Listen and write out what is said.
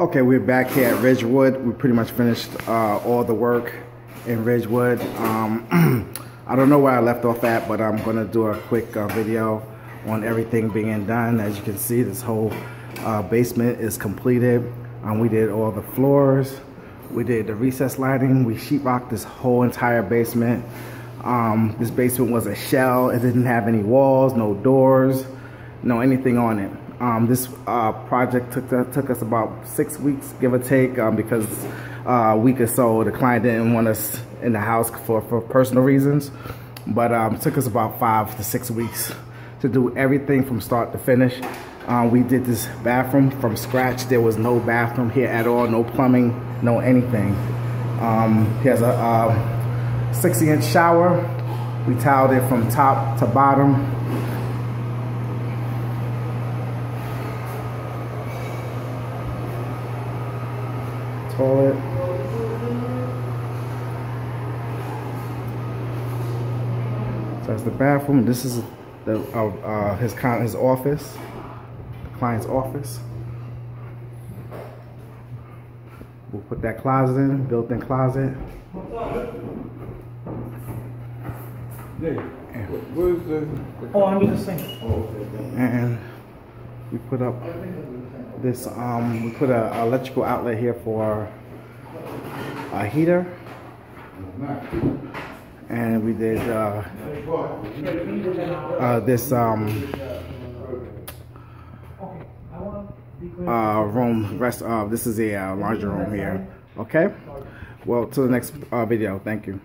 Okay, we're back here at Ridgewood. We pretty much finished all the work in Ridgewood. I don't know where I left off at, but I'm gonna do a quick video on everything being done. As you can see, this whole basement is completed. We did all the floors. We did the recess lighting. We sheetrocked this whole entire basement. This basement was a shell. It didn't have any walls, no doors, no anything on it. This project took us about 6 weeks, give or take, because a week or so the client didn't want us in the house for personal reasons. But it took us about 5 to 6 weeks to do everything from start to finish. We did this bathroom from scratch. There was no bathroom here at all, no plumbing, no anything. He has a 60-inch shower. We tiled it from top to bottom. Toilet. So that's the bathroom. This is the his office, the client's office. We'll put that closet in, built-in closet. Where's the under the sink. And we put up this, we put an electrical outlet here for a heater. And we did this room, this is a laundry room here. Okay, well, till the next video. Thank you.